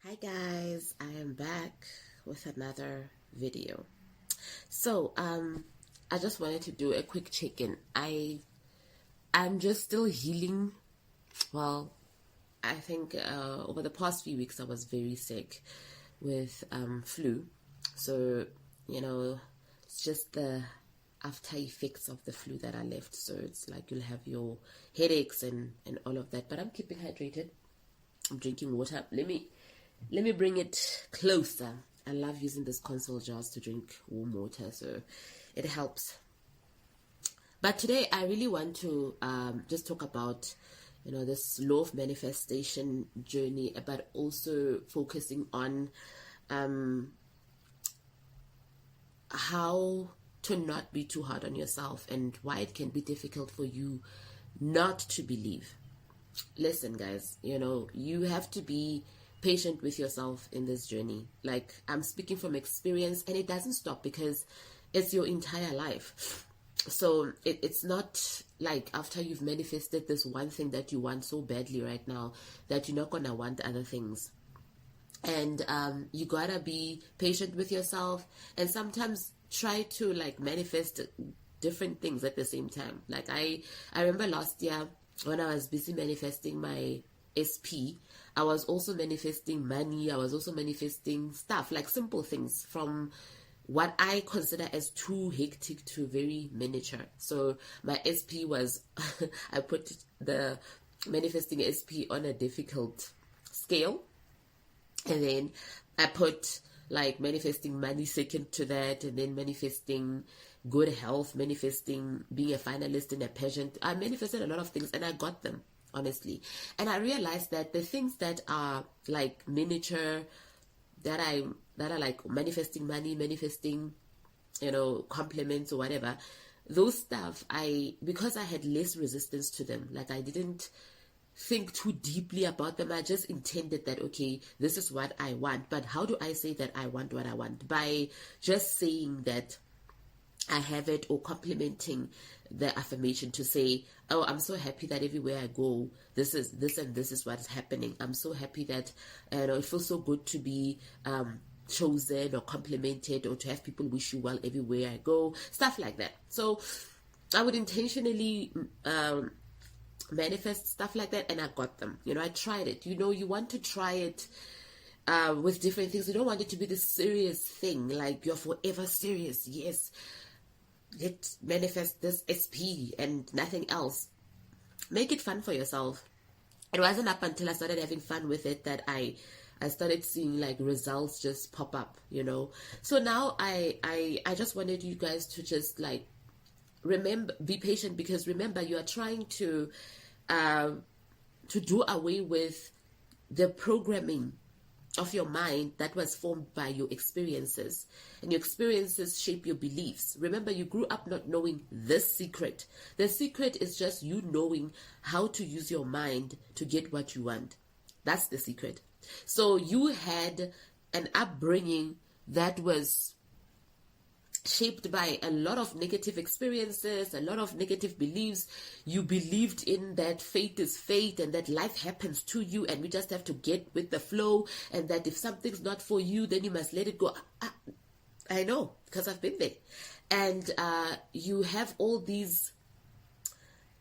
Hi guys, I am back with another video. So I just wanted to do a quick check-in. I'm just still healing. Well, I think over the past few weeks I was very sick with flu. So, it's just the after effects of the flu that are left. So it's like you'll have your headaches and all of that. But I'm keeping hydrated. I'm drinking water. Let me bring it closer. I love using this console jars to drink warm water, so it helps. But today I really want to just talk about, this law of manifestation journey, but also focusing on how to not be too hard on yourself and why it can be difficult for you not to believe. Listen, guys, you have to be patient with yourself in this journey. Like, I'm speaking from experience, and it doesn't stop because it's your entire life. So it's not like after you've manifested this one thing that you want so badly right now that you're not gonna want other things. And you gotta be patient with yourself, and sometimes try to like manifest different things at the same time. Like I remember last year when I was busy manifesting my SP, I was also manifesting money. I was also manifesting stuff like simple things from what I consider as too hectic to very miniature. So my SP was, I put the manifesting SP on a difficult scale. And then I put like manifesting money second to that, and then manifesting good health, manifesting being a finalist in a pageant. I manifested a lot of things and I got them, honestly. And I realized that the things that are like miniature, that are like manifesting money, manifesting, compliments or whatever, those stuff, because I had less resistance to them, like I didn't think too deeply about them. I just intended that, okay, this is what I want. But how do I say that I want what I want? By just saying that I have it, or complimenting the affirmation to say, oh, I'm so happy that everywhere I go, this and this is what's happening. I'm so happy that it feels so good to be chosen or complimented, or to have people wish you well everywhere I go, stuff like that. So I would intentionally manifest stuff like that, and I got them. I tried it. You want to try it with different things. You don't want it to be this serious thing, like you're forever serious. Yes, let's manifest this SP and nothing else. Make it fun for yourself. It wasn't up until I started having fun with it that I started seeing like results just pop up. So now I just wanted you guys to just like remember, be patient, because remember, you are trying to do away with the programming of your mind that was formed by your experiences, and your experiences shape your beliefs. Remember, you grew up not knowing this secret. The secret is just you knowing how to use your mind to get what you want. That's the secret. So you had an upbringing that was shaped by a lot of negative experiences, a lot of negative beliefs. You believed in that fate is fate, and that life happens to you and we just have to get with the flow, and that if something's not for you, then you must let it go. I know, because I've been there. And you have all these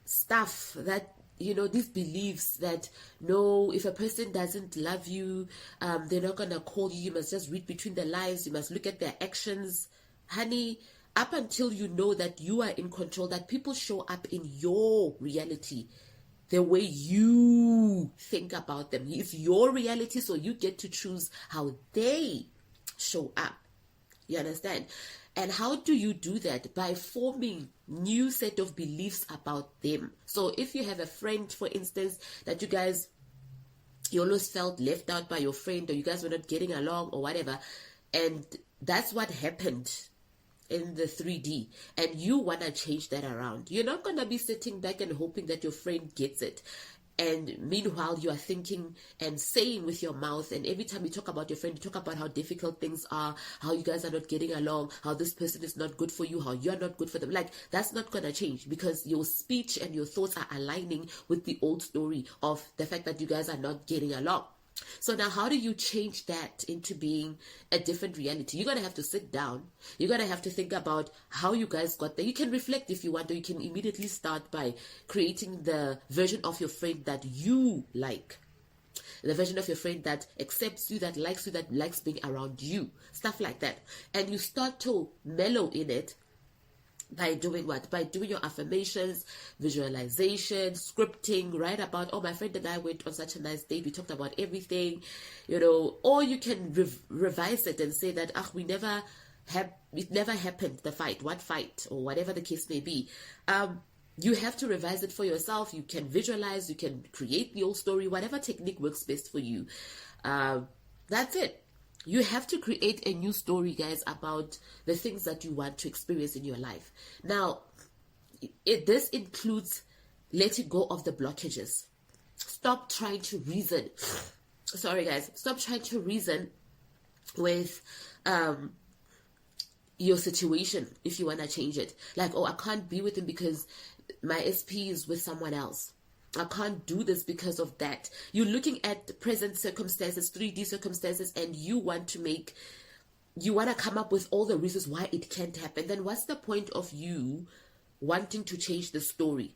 stuff that, these beliefs that, no, if a person doesn't love you, they're not gonna call you. You must just read between the lines. You must look at their actions. Honey, up until you know that you are in control, that people show up in your reality the way you think about them. It's your reality, so you get to choose how they show up. You understand? And how do you do that? By forming new set of beliefs about them. So if you have a friend, for instance, that you always felt left out by your friend, or you guys were not getting along or whatever, and that's what happened in the 3D, and you want to change that around. You're not going to be sitting back and hoping that your friend gets it. And meanwhile, you are thinking and saying with your mouth, and every time you talk about your friend, you talk about how difficult things are, how you guys are not getting along, how this person is not good for you, how you're not good for them. Like, that's not going to change, because your speech and your thoughts are aligning with the old story of the fact that you guys are not getting along. So now how do you change that into being a different reality? You're going to have to sit down. You're going to have to think about how you guys got there. You can reflect if you want, or you can immediately start by creating the version of your friend that you like. The version of your friend that accepts you, that likes being around you. Stuff like that. And you start to mellow in it by doing what? By doing your affirmations, visualization, scripting, write about, oh, my friend and I went on such a nice date, we talked about everything, or you can revise it and say that, it never happened, the fight, what fight, or whatever the case may be. You have to revise it for yourself. You can visualize, you can create the old story, whatever technique works best for you. That's it. You have to create a new story, guys, about the things that you want to experience in your life. Now, this includes letting go of the blockages. Stop trying to reason. Sorry, guys. Stop trying to reason with your situation if you want to change it. Like, oh, I can't be with him because my SP is with someone else. I can't do this because of that. You're looking at present circumstances, 3D circumstances, and you want to come up with all the reasons why it can't happen. Then what's the point of you wanting to change the story?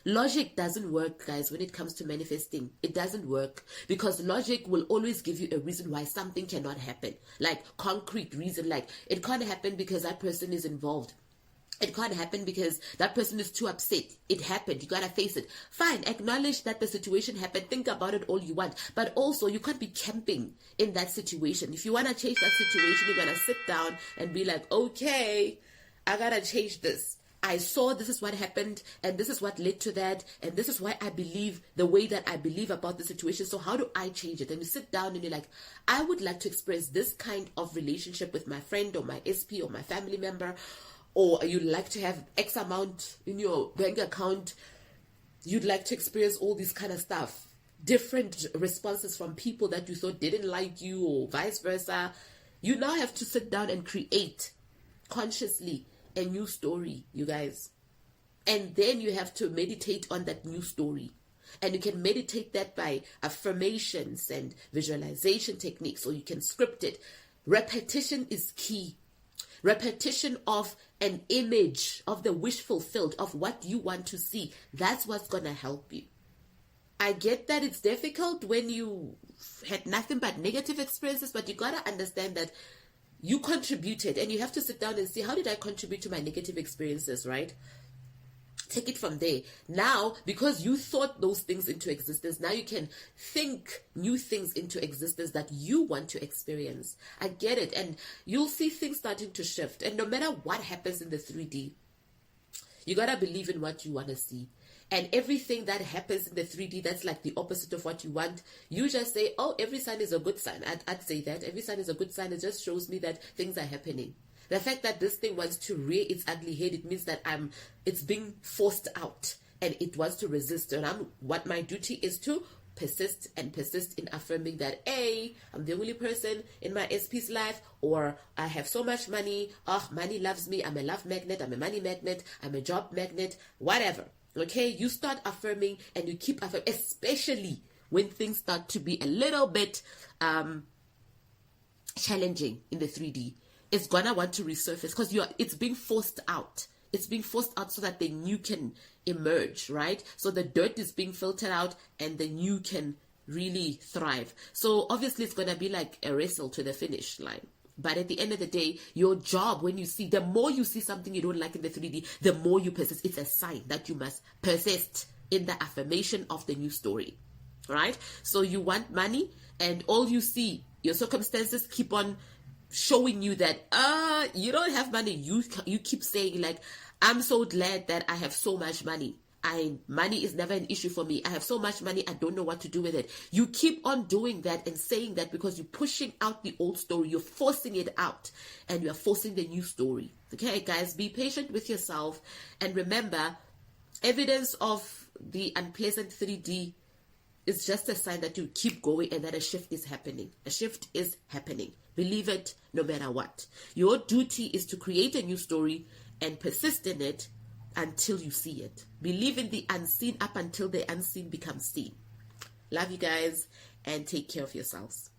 Logic doesn't work, guys, when it comes to manifesting. It doesn't work because logic will always give you a reason why something cannot happen. Like concrete reason, like it can't happen because that person is involved. It can't happen because that person is too upset. It happened. You gotta face it. Fine. Acknowledge that the situation happened. Think about it all you want. But also, you can't be camping in that situation. If you want to change that situation, you're gonna sit down and be like, okay, I gotta change this. I saw this is what happened, and this is what led to that, and this is why I believe the way that I believe about the situation. So how do I change it? And you sit down and you're like, I would like to experience this kind of relationship with my friend or my SP or my family member, or you'd like to have X amount in your bank account. You'd like to experience all this kind of stuff. Different responses from people that you thought didn't like you or vice versa. You now have to sit down and create consciously a new story, you guys. And then you have to meditate on that new story. And you can meditate that by affirmations and visualization techniques, or you can script it. Repetition is key. Repetition of an image of the wish fulfilled, of what you want to see. That's what's going to help you. I get that it's difficult when you had nothing but negative experiences, but you got to understand that you contributed, and you have to sit down and see, how did I contribute to my negative experiences, right? Take it from there. Now, because you thought those things into existence, now you can think new things into existence that you want to experience. I get it. And you'll see things starting to shift. And no matter what happens in the 3D, you got to believe in what you want to see. And everything that happens in the 3D that's like the opposite of what you want, you just say, oh, every sign is a good sign. I'd say that. Every sign is a good sign. It just shows me that things are happening. The fact that this thing wants to rear its ugly head, it means that it's being forced out and it wants to resist. And what my duty is to persist in affirming that, hey, I'm the only person in my SP's life, or I have so much money. Oh, money loves me. I'm a love magnet. I'm a money magnet. I'm a job magnet, whatever. Okay, you start affirming and you keep affirming, especially when things start to be a little bit challenging in the 3D. It's gonna want to resurface because it's being forced out. It's being forced out so that the new can emerge, right? So the dirt is being filtered out and the new can really thrive. So obviously it's gonna be like a wrestle to the finish line. But at the end of the day, your job, when you see, the more you see something you don't like in the 3D, the more you persist. It's a sign that you must persist in the affirmation of the new story, right? So you want money, and all you see, your circumstances keep on showing you that, you don't have money. You keep saying like, I'm so glad that I have so much money. Money is never an issue for me. I have so much money, I don't know what to do with it. You keep on doing that and saying that because you're pushing out the old story. You're forcing it out and you're forcing the new story. Okay, guys, be patient with yourself. And remember, evidence of the unpleasant 3D is just a sign that you keep going and that a shift is happening. A shift is happening. Believe it no matter what. Your duty is to create a new story and persist in it until you see it. Believe in the unseen up until the unseen becomes seen. Love you guys. and take care of yourselves.